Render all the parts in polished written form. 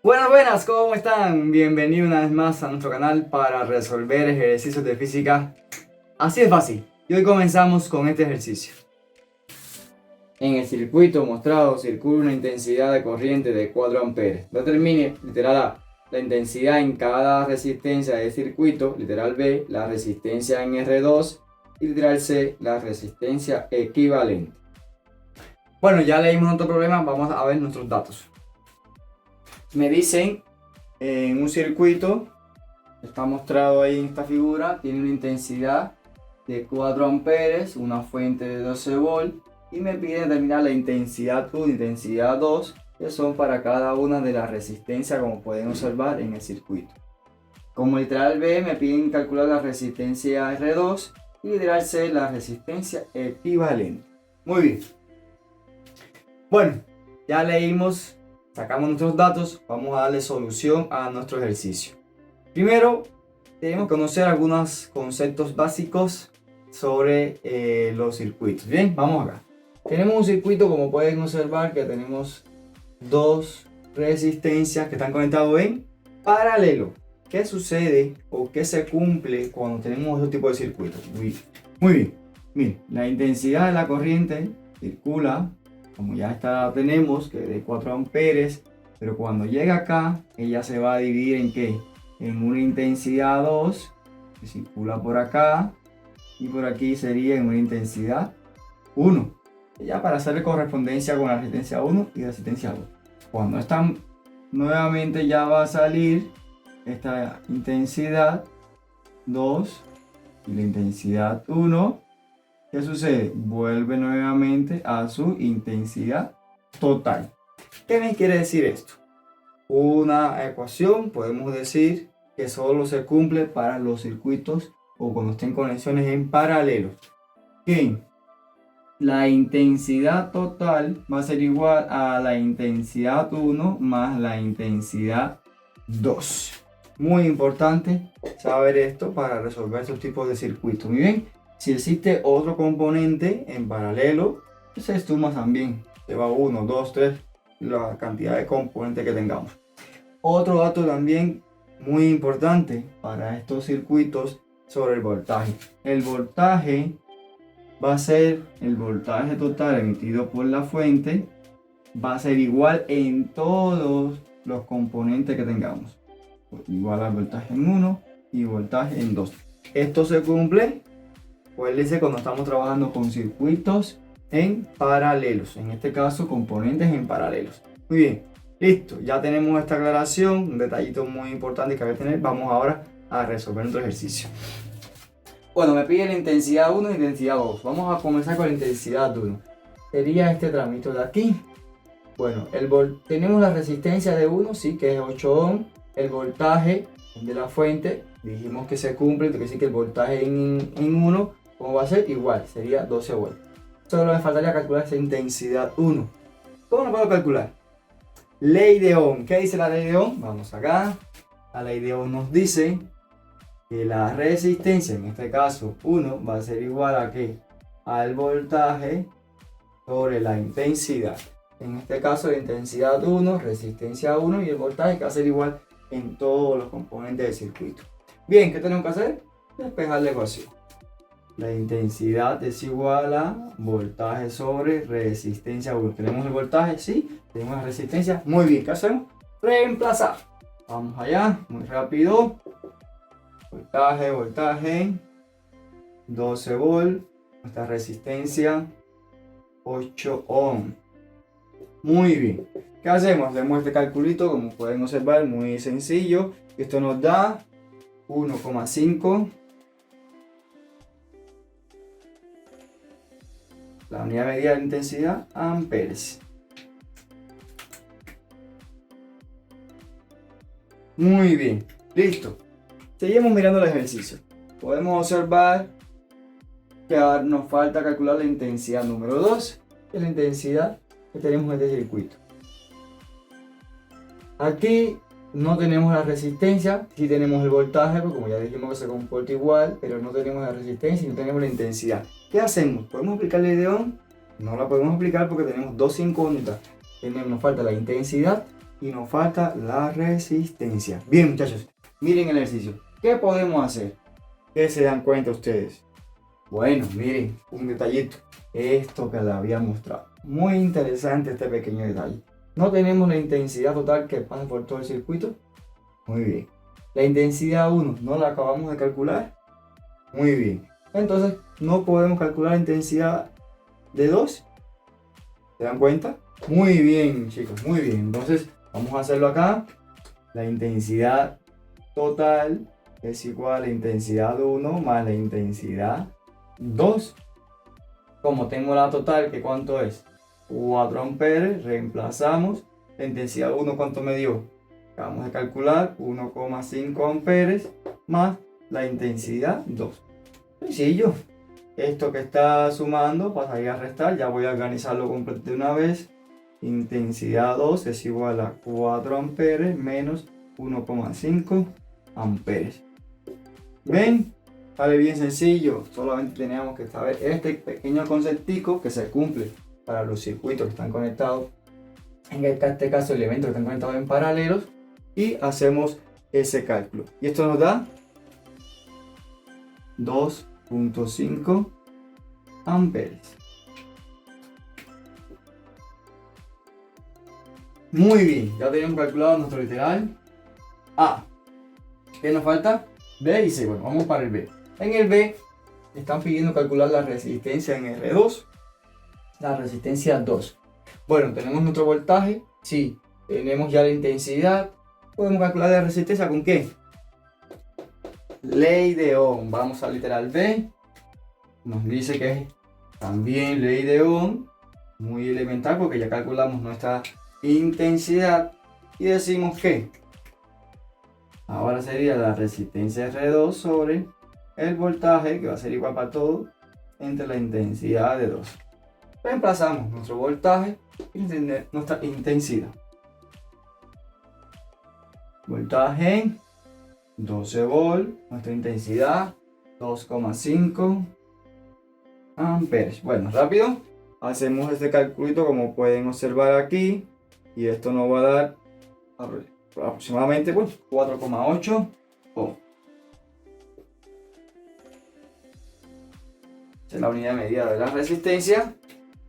Buenas, buenas, ¿cómo están? Bienvenidos una vez más a nuestro canal para resolver ejercicios de física. Así de fácil. Y hoy comenzamos con este ejercicio. En el circuito mostrado circula una intensidad de corriente de 4 amperes. Determine, literal A, la intensidad en cada resistencia del circuito, literal B, la resistencia en R2 y literal C, la resistencia equivalente. Bueno, ya leímos nuestro problema, vamos a ver nuestros datos. Me dicen en un circuito, está mostrado ahí en esta figura, tiene una intensidad de 4 amperes, una fuente de 12 volts y me piden determinar la intensidad 1 y intensidad 2 que son para cada una de las resistencias, como pueden observar en el circuito. Como literal B me piden calcular la resistencia R2 y literal C la resistencia equivalente. Muy bien. Bueno, ya leímos. Sacamos nuestros datos, vamos a darle solución a nuestro ejercicio. Primero, tenemos que conocer algunos conceptos básicos sobre los circuitos. Bien, vamos acá. Tenemos un circuito, como pueden observar, que tenemos dos resistencias que están conectadas en paralelo. ¿Qué sucede o qué se cumple cuando tenemos este tipo de circuitos? Muy bien. Miren, la intensidad de la corriente circula, como ya está, tenemos que de 4 amperes, pero cuando llega acá, ella se va a dividir en ¿qué? En una intensidad 2, que circula por acá, y por aquí sería en una intensidad 1. Ya para hacer correspondencia con la resistencia 1 y resistencia 2. Cuando están nuevamente ya va a salir esta intensidad 2 y la intensidad 1. ¿Qué sucede? Vuelve nuevamente a su intensidad total. ¿Qué me quiere decir esto? Una ecuación, podemos decir que solo se cumple para los circuitos o cuando estén conexiones en paralelo. ¿Qué? La intensidad total va a ser igual a la intensidad 1 más la intensidad 2. Muy importante saber esto para resolver estos tipos de circuitos. Muy bien. Si existe otro componente en paralelo, se suma también. Se va 1, 2, 3, la cantidad de componentes que tengamos. Otro dato también muy importante para estos circuitos sobre el voltaje. El voltaje va a ser el voltaje total emitido por la fuente, va a ser igual en todos los componentes que tengamos. Igual al voltaje en 1 y voltaje en 2. Esto se cumple, pues dice cuando estamos trabajando con circuitos en paralelos, en este caso componentes en paralelos. Muy bien, listo, ya tenemos esta aclaración, un detallito muy importante que hay que tener. Vamos ahora a resolver nuestro ejercicio. Bueno, me pide la intensidad 1 y intensidad 2. Vamos a comenzar con la intensidad 1. Sería este tramito de aquí. Bueno, tenemos la resistencia de 1, sí, que es 8 ohms. El voltaje de la fuente, dijimos que se cumple, quiere decir que el voltaje en 1, ¿cómo va a ser? Igual, sería 12 volts. Solo me faltaría calcular esa intensidad 1. ¿Cómo lo puedo calcular? Ley de Ohm. ¿Qué dice la ley de Ohm? Vamos acá. La ley de Ohm nos dice que la resistencia, en este caso 1, va a ser igual a ¿qué? Al voltaje sobre la intensidad. En este caso la intensidad 1, resistencia 1 y el voltaje que va a ser igual en todos los componentes del circuito. Bien, ¿qué tenemos que hacer? Despejar la ecuación. La intensidad es igual a voltaje sobre resistencia 1. ¿Tenemos el voltaje? Sí. ¿Tenemos la resistencia? Muy bien. ¿Qué hacemos? Reemplazar. Vamos allá, muy rápido. Voltaje. 12 volts. Nuestra resistencia 8 ohms. Muy bien. ¿Qué hacemos? Hacemos este calculito, como pueden observar, muy sencillo. Esto nos da 1,5. La unidad medida de intensidad, amperes. Muy bien, listo. Seguimos mirando el ejercicio. Podemos observar que ahora nos falta calcular la intensidad número 2, que es la intensidad que tenemos en este circuito. Aquí no tenemos la resistencia, sí tenemos el voltaje, porque como ya dijimos que se comporta igual, pero no tenemos la resistencia y no tenemos la intensidad. ¿Qué hacemos? ¿Podemos aplicar la ley de Ohm? No la podemos aplicar porque tenemos dos incógnitas. Nos falta la intensidad y nos falta la resistencia. Bien, muchachos, miren el ejercicio. ¿Qué podemos hacer? ¿Qué se dan cuenta ustedes? Bueno, miren, un detallito. Esto que les había mostrado. Muy interesante este pequeño detalle. No tenemos la intensidad total que pasa por todo el circuito. Muy bien. La intensidad 1 no la acabamos de calcular. Muy bien. Entonces no podemos calcular la intensidad de 2. ¿Se dan cuenta? Muy bien, chicos, muy bien. Entonces vamos a hacerlo acá. La intensidad total es igual a la intensidad 1 más la intensidad 2. Como tengo la total, ¿que cuánto es? 4 amperes, reemplazamos. La intensidad 1, ¿cuánto me dio? Acabamos de calcular 1,5 amperes más la intensidad 2. Sencillo. Esto que está sumando pasaría a restar. Ya voy a organizarlo completo de una vez. Intensidad 2 es igual a 4 amperes menos 1,5 amperes. ¿Ven? Sale bien sencillo. Solamente tenemos que saber este pequeño conceptico que se cumple para los circuitos que están conectados, en este caso elementos que están conectados en paralelos, y hacemos ese cálculo. Y esto nos da 2,5 amperes. Muy bien, ya tenemos calculado nuestro literal A. ¿Qué nos falta? B y C. Bueno, vamos para el B. En el B están pidiendo calcular la resistencia en R2. La resistencia 2. Bueno, tenemos nuestro voltaje. Sí, tenemos ya la intensidad. Podemos calcular la resistencia con ¿qué? Ley de Ohm. Vamos al literal B. Nos dice que es también ley de Ohm. Muy elemental porque ya calculamos nuestra intensidad. Y decimos que ahora sería la resistencia R2 sobre el voltaje, que va a ser igual para todo, entre la intensidad de 2. Reemplazamos nuestro voltaje y nuestra intensidad. Voltaje 12 volt, nuestra intensidad 2,5 amperes. Bueno, rápido, hacemos este calculito como pueden observar aquí, y esto nos va a dar aproximadamente 4,8 ohm. Esta es la unidad de medida de la resistencia.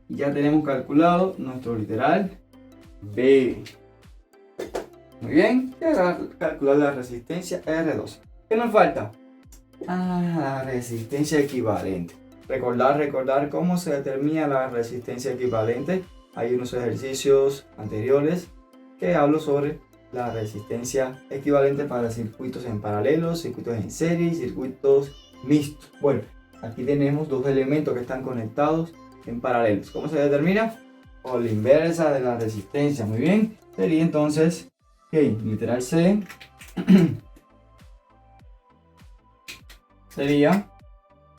Y ya tenemos calculado nuestro literal B. Muy bien, y ahora calcular la resistencia R2. ¿Qué nos falta? La resistencia equivalente. Recordar cómo se determina la resistencia equivalente. Hay unos ejercicios anteriores que hablo sobre la resistencia equivalente para circuitos en paralelo, circuitos en serie y circuitos mixtos. Bueno, aquí tenemos dos elementos que están conectados en paralelos. ¿Cómo se determina? Por la inversa de la resistencia. Muy bien. Sería entonces, literal C sería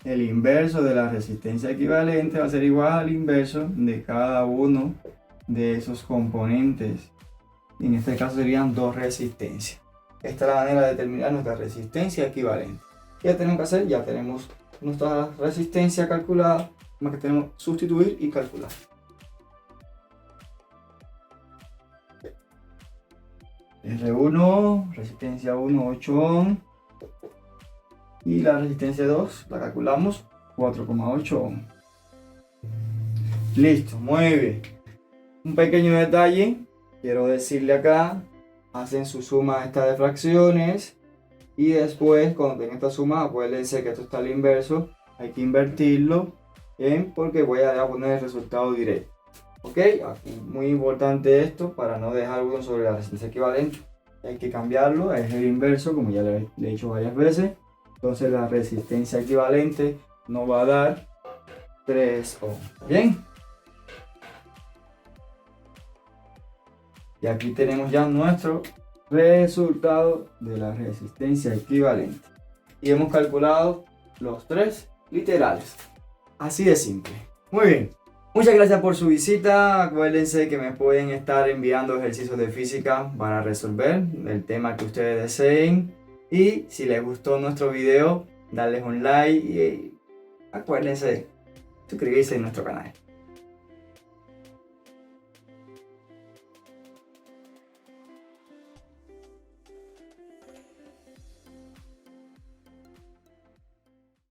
el inverso de la resistencia equivalente, va a ser igual al inverso de cada uno de esos componentes. Y en este caso serían dos resistencias. Esta es la manera de determinar nuestra resistencia equivalente. ¿Qué tenemos que hacer? Ya tenemos nuestra resistencia calculada, más que tenemos que sustituir y calcular. R1, resistencia 1, 8 ohm. Y la resistencia 2 la calculamos 4,8 ohm. Listo, muy bien. Un pequeño detalle, quiero decirle acá, hacen su suma estas de fracciones y después cuando tengan esta suma, acuérdense que esto está al inverso, hay que invertirlo porque voy a poner el resultado directo. Ok, aquí muy importante esto para no dejar uno sobre la resistencia equivalente, hay que cambiarlo, es el inverso como ya le he dicho varias veces. Entonces la resistencia equivalente nos va a dar 3 ohm. Bien. Y aquí tenemos ya nuestro resultado de la resistencia equivalente. Y hemos calculado los tres literales. Así de simple. Muy bien. Muchas gracias por su visita. Acuérdense que me pueden estar enviando ejercicios de física para resolver el tema que ustedes deseen. Y si les gustó nuestro video, darles un like y acuérdense suscribirse a nuestro canal.